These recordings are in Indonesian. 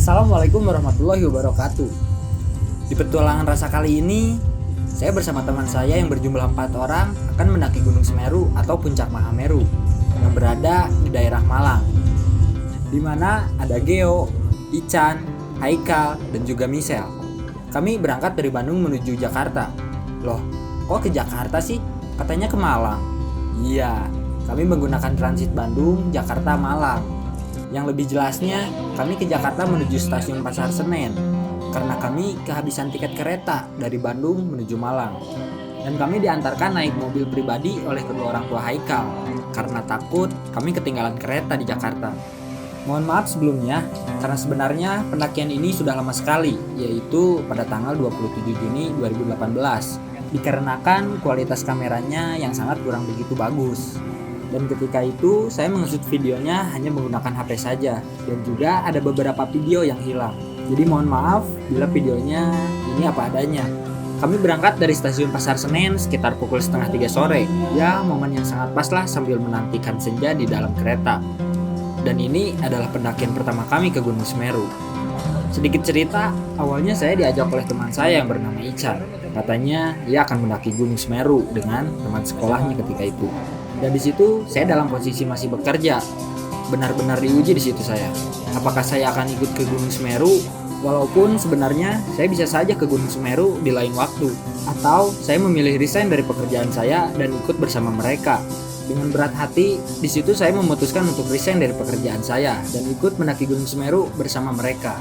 Assalamualaikum warahmatullahi wabarakatuh. Di petualangan rasa kali ini, saya bersama teman saya yang berjumlah 4 orang akan mendaki Gunung Semeru atau Puncak Mahameru yang berada di daerah Malang, di mana ada Geo, Ican, Haikal, dan juga Michelle. Kami berangkat dari Bandung menuju Jakarta. Loh, kok ke Jakarta sih? Katanya ke Malang. Iya, kami menggunakan transit Bandung, Jakarta, Malang. Yang lebih jelasnya, kami ke Jakarta menuju stasiun Pasar Senen karena kami kehabisan tiket kereta dari Bandung menuju Malang. Dan kami diantarkan naik mobil pribadi oleh kedua orang tua Haikal karena takut kami ketinggalan kereta di Jakarta. Mohon maaf sebelumnya, karena sebenarnya pendakian ini sudah lama sekali, yaitu pada tanggal 27 Juni 2018, dikarenakan kualitas kameranya yang sangat kurang begitu bagus. Dan ketika itu saya mengusut videonya hanya menggunakan HP saja, dan juga ada beberapa video yang hilang. Jadi mohon maaf bila videonya ini apa adanya. Kami berangkat dari stasiun Pasar Senen sekitar pukul 2:30 sore. Ya, momen yang sangat pas lah sambil menantikan senja di dalam kereta. Dan ini adalah pendakian pertama kami ke Gunung Semeru. Sedikit cerita, awalnya saya diajak oleh teman saya yang bernama Ican. Katanya ia akan mendaki Gunung Semeru dengan teman sekolahnya ketika itu. Dan di situ saya dalam posisi masih bekerja. Benar-benar diuji di situ saya. Apakah saya akan ikut ke Gunung Semeru? Walaupun sebenarnya saya bisa saja ke Gunung Semeru di lain waktu. Atau saya memilih resign dari pekerjaan saya dan ikut bersama mereka. Dengan berat hati, di situ saya memutuskan untuk resign dari pekerjaan saya dan ikut mendaki Gunung Semeru bersama mereka.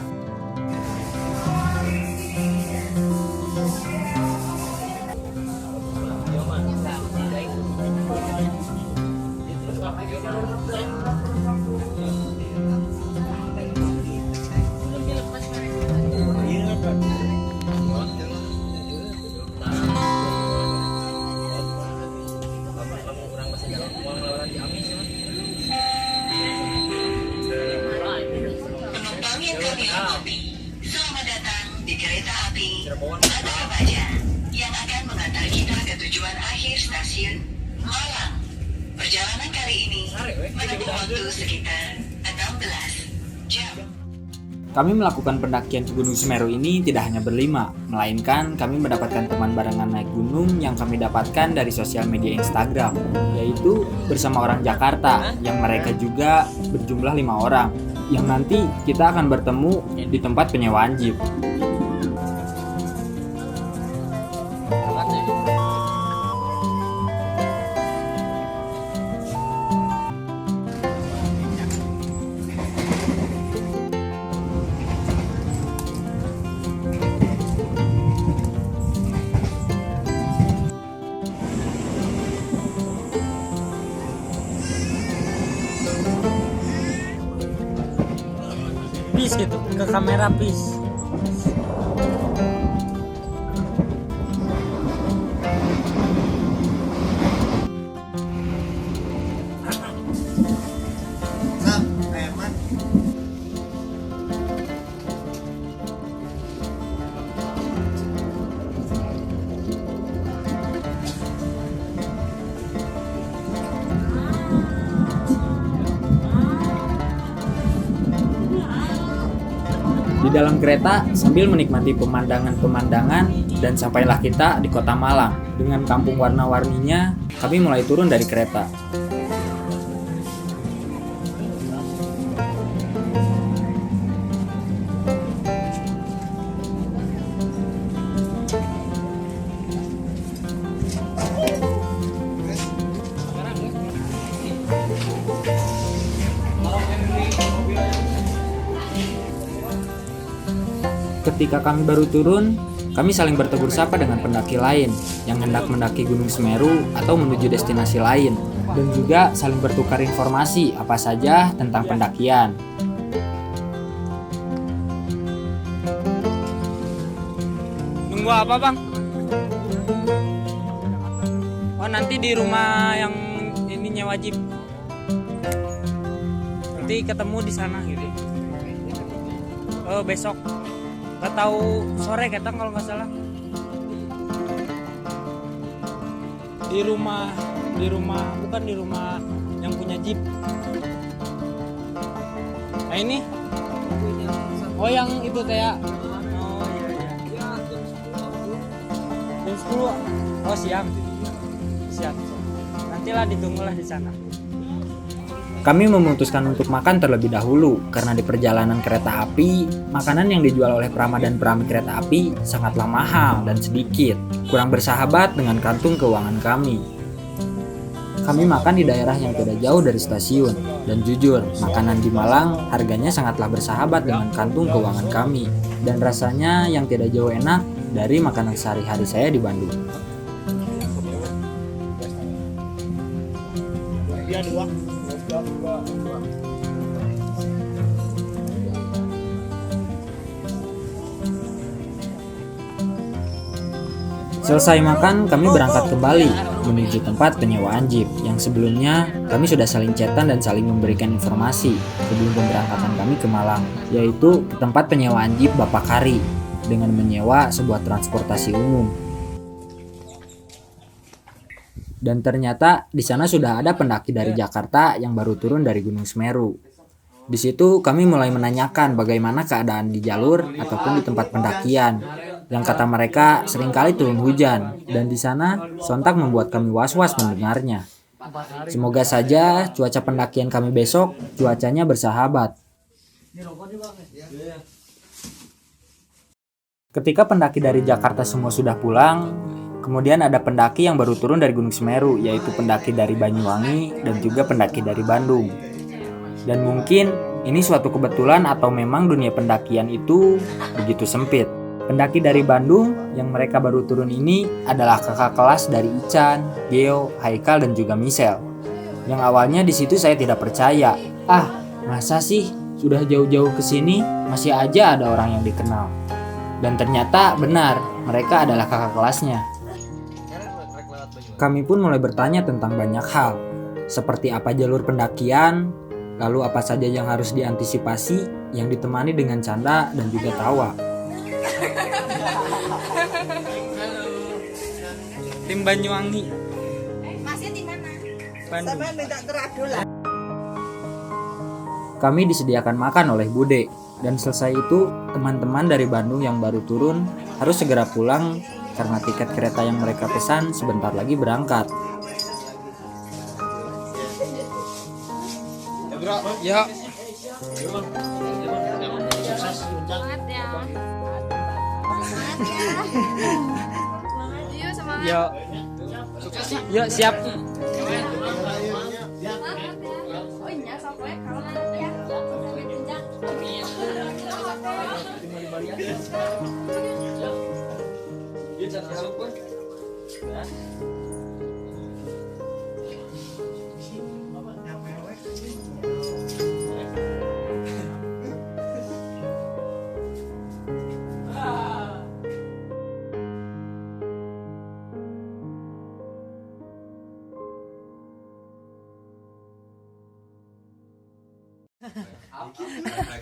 Penumpang yang kami hormati, selamat datang di kereta api Mata Baja yang akan mengantar kita ke tujuan akhir stasiun Malang. Perjalanan kali ini menempuh waktu sekitar 16 jam. Kami melakukan pendakian ke Gunung Semeru ini tidak hanya berlima, melainkan kami mendapatkan teman barengan naik gunung yang kami dapatkan dari sosial media Instagram, yaitu bersama orang Jakarta yang mereka juga berjumlah 5 orang, yang nanti kita akan bertemu di tempat penyewaan jeep. Peace gitu, ke kamera peace. Di dalam kereta sambil menikmati pemandangan-pemandangan dan sampailah kita di kota Malang. Dengan kampung warna-warninya, kami mulai turun dari kereta. Ketika kami baru turun, kami saling bertegur sapa dengan pendaki lain yang hendak mendaki Gunung Semeru atau menuju destinasi lain, dan juga saling bertukar informasi apa saja tentang pendakian. Nunggu apa, Bang? Oh, nanti di rumah yang ini wajib. Nanti ketemu di sana gitu. Oh, besok. Gak tahu sore kata kalau nggak salah. Di rumah bukan di rumah yang punya jeep. Nah ini Oh yang itu teh ya. Oh iya. Jam 10. Oh siap. Siap. Nantilah ditunggulah di sana. Kami memutuskan untuk makan terlebih dahulu karena di perjalanan kereta api, makanan yang dijual oleh Prama dan Prami kereta api sangatlah mahal dan sedikit, kurang bersahabat dengan kantung keuangan kami. Kami makan di daerah yang tidak jauh dari stasiun, dan jujur, makanan di Malang harganya sangatlah bersahabat dengan kantung keuangan kami, dan rasanya yang tidak jauh enak dari makanan sehari-hari saya di Bandung. Selesai makan, kami berangkat kembali menuju tempat penyewaan jeep yang sebelumnya kami sudah saling chatan dan saling memberikan informasi sebelum pemberangkatan kami ke Malang, yaitu ke tempat penyewaan jeep Bapak Kari dengan menyewa sebuah transportasi umum. Dan ternyata di sana sudah ada pendaki dari Jakarta yang baru turun dari Gunung Semeru. Di situ kami mulai menanyakan bagaimana keadaan di jalur ataupun di tempat pendakian. Yang kata mereka seringkali turun hujan, dan di sana sontak membuat kami was-was mendengarnya. Semoga saja cuaca pendakian kami besok cuacanya bersahabat. Ketika pendaki dari Jakarta semua sudah pulang, kemudian ada pendaki yang baru turun dari Gunung Semeru, yaitu pendaki dari Banyuwangi dan juga pendaki dari Bandung. Dan mungkin ini suatu kebetulan atau memang dunia pendakian itu begitu sempit. Pendaki dari Bandung yang mereka baru turun ini adalah kakak kelas dari Ican, Geo, Haikal dan juga Michelle. Yang awalnya di situ saya tidak percaya. Masa sih sudah jauh-jauh ke sini masih aja ada orang yang dikenal. Dan ternyata benar, mereka adalah kakak kelasnya. Kami pun mulai bertanya tentang banyak hal, seperti apa jalur pendakian, lalu apa saja yang harus diantisipasi yang ditemani dengan canda dan juga tawa. Tim Banyuwangi. Masnya di mana? Bandung. Sampai minta teradu lah. Kami disediakan makan oleh Bude, dan selesai itu teman-teman dari Bandung yang baru turun harus segera pulang karena tiket kereta yang mereka pesan sebentar lagi berangkat. Ya. Semangat ya. Yuk semangat. Yuk. Yuk siap. Oh iya, sampai kalau nanti ya. Sampai jenjang.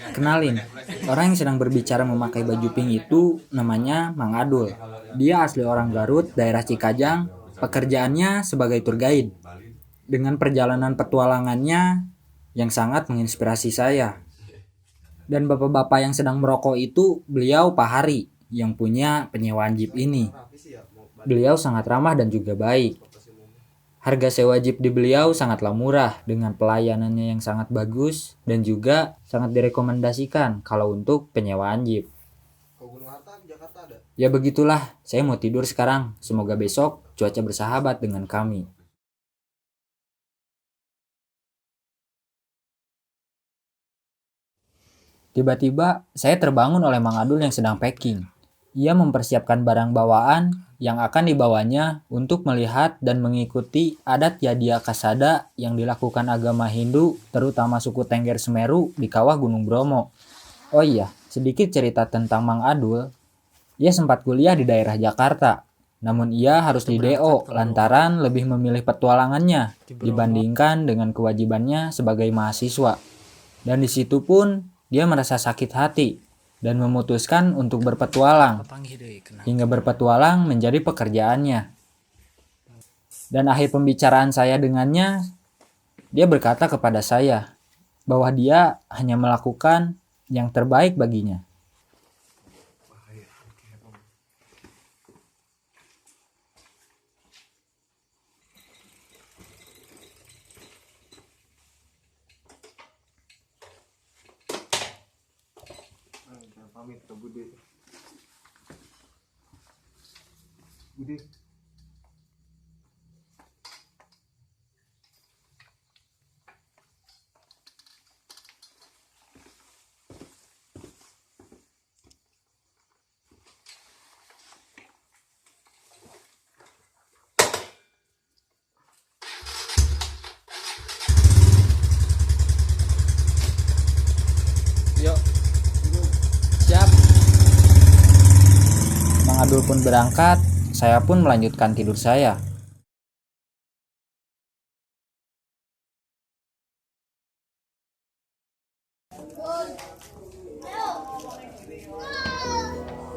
Kenalin, orang yang sedang berbicara memakai baju pink itu namanya Mang Adul. Dia asli orang Garut, daerah Cikajang, pekerjaannya sebagai tour guide. Dengan perjalanan petualangannya yang sangat menginspirasi saya. Dan bapak-bapak yang sedang merokok itu beliau Pak Hari yang punya penyewaan jeep ini. Beliau sangat ramah dan juga baik. Harga sewa jeep di beliau sangatlah murah dengan pelayanannya yang sangat bagus dan juga sangat direkomendasikan kalau untuk penyewaan jeep. Ya begitulah, saya mau tidur sekarang. Semoga besok cuaca bersahabat dengan kami. Tiba-tiba saya terbangun oleh Mang Adul yang sedang packing. Ia mempersiapkan barang bawaan yang akan dibawanya untuk melihat dan mengikuti adat Yadia Kasada yang dilakukan agama Hindu, terutama suku Tengger Semeru di kawah Gunung Bromo. Oh iya, sedikit cerita tentang Mang Adul. Ia sempat kuliah di daerah Jakarta, namun ia harus di DO lantaran lebih memilih petualangannya dibandingkan dengan kewajibannya sebagai mahasiswa. Dan di situ pun dia merasa sakit hati dan memutuskan untuk berpetualang, hingga berpetualang menjadi pekerjaannya. Dan akhir pembicaraan saya dengannya, dia berkata kepada saya bahwa dia hanya melakukan yang terbaik baginya. Pamit ke Bude. Bude. Yuk. Siap. Mang Adul pun berangkat, saya pun melanjutkan tidur saya.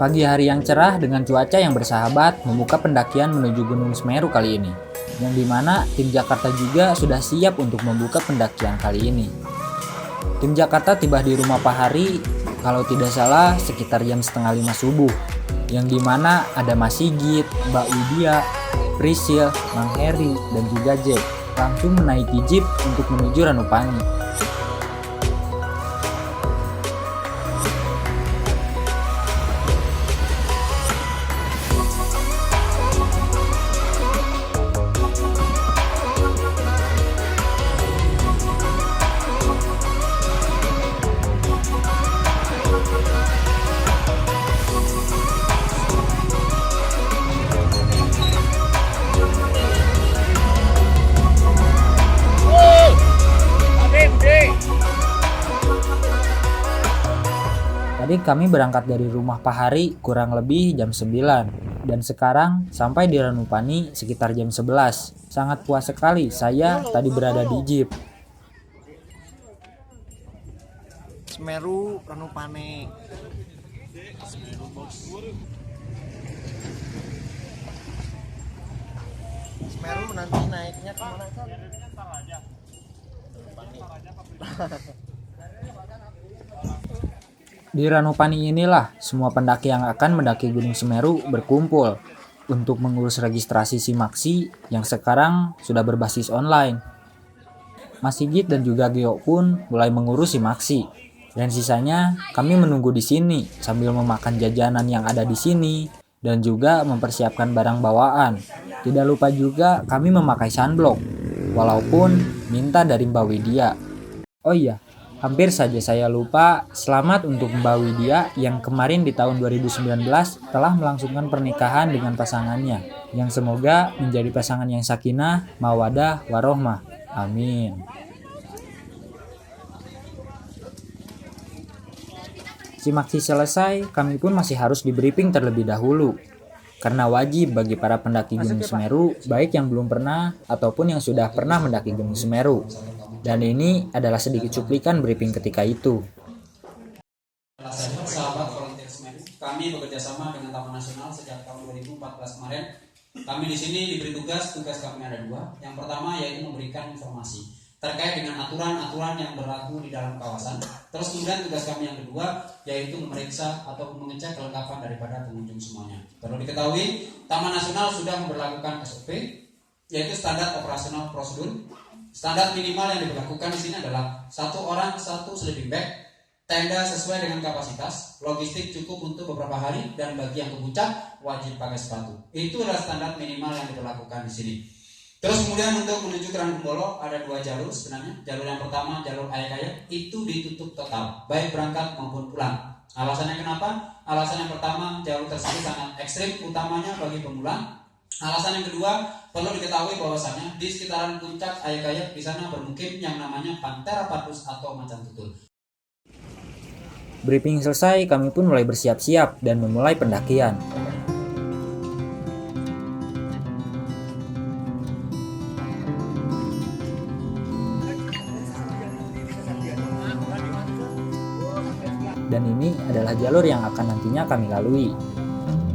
Pagi hari yang cerah dengan cuaca yang bersahabat membuka pendakian menuju Gunung Semeru kali ini, yang dimana tim Jakarta juga sudah siap untuk membuka pendakian kali ini. Tim Jakarta tiba di rumah Pak Hari, kalau tidak salah sekitar jam 4:30 subuh, yang dimana ada Mas Sigit, Mbak Widya, Prisil, Mang Heri, dan juga Jack langsung menaiki jeep untuk menuju Ranupani. Tadi kami berangkat dari rumah Pak Hari kurang lebih jam 9 dan sekarang sampai di Ranupani sekitar jam 11. Sangat puas sekali saya tadi berada di jeep. Semeru Ranupane. Semeru bos. Semeru nanti naiknya kemana kan? Di Ranupani inilah semua pendaki yang akan mendaki Gunung Semeru berkumpul untuk mengurus registrasi Simaksi yang sekarang sudah berbasis online. Mas Sigit dan juga Gio pun mulai mengurus Simaksi. Dan sisanya kami menunggu di sini sambil memakan jajanan yang ada di sini dan juga mempersiapkan barang bawaan. Tidak lupa juga kami memakai sunblock, walaupun minta dari Mbak Widya. Oh iya, hampir saja saya lupa, selamat untuk Mbak Widya yang kemarin di tahun 2019 telah melangsungkan pernikahan dengan pasangannya, yang semoga menjadi pasangan yang sakinah, mawadah, warohmah. Amin. Simaksi selesai, kami pun masih harus di briefing terlebih dahulu. Karena wajib bagi para pendaki Gunung Semeru, baik yang belum pernah ataupun yang sudah pernah mendaki Gunung Semeru. Dan ini adalah sedikit cuplikan briefing ketika itu. Sahabat volunteer Semeru, kami bekerjasama dengan Taman Nasional sejak tahun 2014 kemarin. Kami di sini diberi tugas kami ada dua. Yang pertama yaitu memberikan informasi terkait dengan aturan-aturan yang berlaku di dalam kawasan. Terus kemudian tugas kami yang kedua yaitu memeriksa atau mengecek kelengkapan daripada pengunjung semuanya. Perlu diketahui, Taman Nasional sudah memperlakukan SOP, yaitu standar operasional prosedur. Standar minimal yang diberlakukan di sini adalah 1 orang 1 sleeping bag, tenda sesuai dengan kapasitas, logistik cukup untuk beberapa hari, dan bagi yang ke puncak wajib pakai sepatu. Itu adalah standar minimal yang diberlakukan di sini. Terus kemudian untuk menuju ke Ranupani ada 2 jalur sebenarnya. Jalur yang pertama, jalur ayak-ayak, itu ditutup total, baik berangkat maupun pulang. Alasannya kenapa? Alasan yang pertama, jalur tersebut sangat ekstrim, utamanya bagi pemula. Alasan yang kedua, perlu diketahui bahwasannya di sekitaran puncak ayak-ayak di sana bermukim yang namanya Panthera pardus atau macan tutul. Briefing selesai, kami pun mulai bersiap-siap dan memulai pendakian. Dan ini adalah jalur yang akan nantinya kami lalui.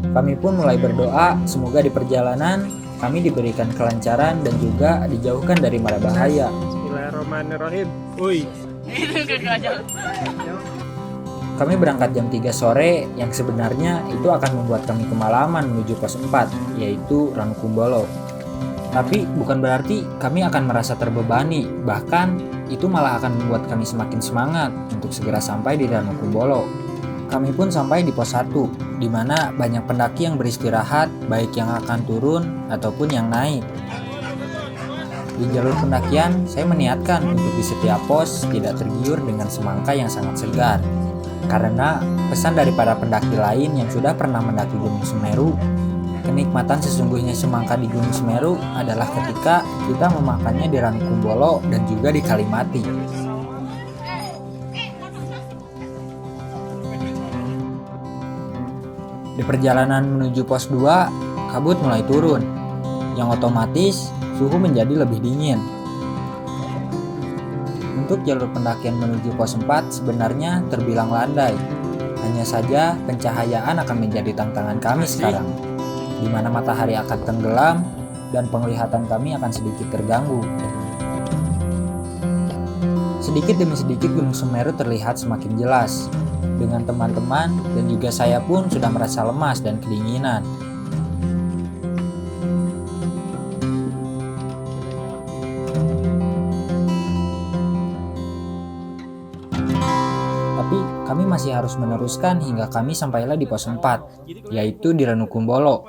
Kami pun mulai berdoa semoga di perjalanan kami diberikan kelancaran dan juga dijauhkan dari mara bahaya. Bismillahirrahmanirrahim. Uy. Kami berangkat jam 3 sore yang sebenarnya itu akan membuat kami kemalaman menuju pos 4, yaitu Ranukumbolo. Tapi bukan berarti kami akan merasa terbebani, bahkan itu malah akan membuat kami semakin semangat untuk segera sampai di Ranukumbolo. Kami pun sampai di pos 1, di mana banyak pendaki yang beristirahat, baik yang akan turun ataupun yang naik. Di jalur pendakian, saya meniatkan untuk di setiap pos tidak tergiur dengan semangka yang sangat segar. Karena pesan daripada pendaki lain yang sudah pernah mendaki Gunung Semeru, kenikmatan sesungguhnya semangka di Gunung Semeru adalah ketika kita memakannya di Rankumbolo dan juga di Kalimati. Di perjalanan menuju pos 2, kabut mulai turun, yang otomatis suhu menjadi lebih dingin. Untuk jalur pendakian menuju pos 4 sebenarnya terbilang landai. Hanya saja pencahayaan akan menjadi tantangan kami sekarang, di mana matahari akan tenggelam dan penglihatan kami akan sedikit terganggu. Sedikit demi sedikit Gunung Semeru terlihat semakin jelas. Dengan teman-teman dan juga saya pun sudah merasa lemas dan kedinginan. Tapi kami masih harus meneruskan hingga kami sampailah di pos 4, yaitu di Rankumbolo.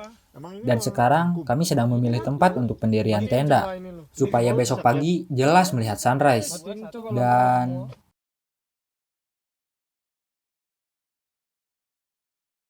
Dan sekarang kami sedang memilih tempat untuk pendirian tenda, supaya besok pagi jelas melihat sunrise. Dan